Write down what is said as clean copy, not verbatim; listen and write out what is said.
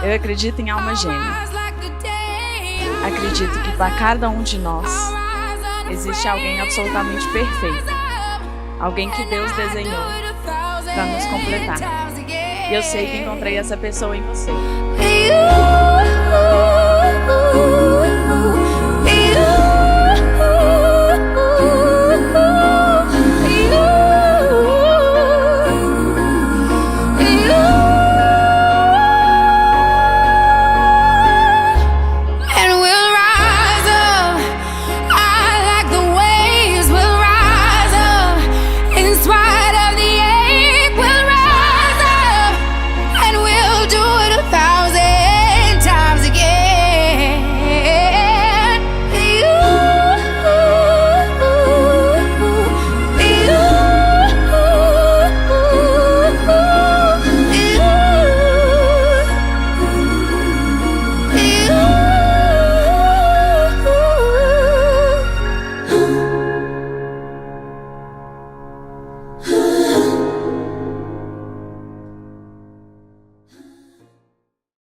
Eu acredito em alma gêmea. Acredito que para cada um de nós existe alguém absolutamente perfeito. Alguém que Deus desenhou para nos completar. E eu sei que encontrei essa pessoa em você.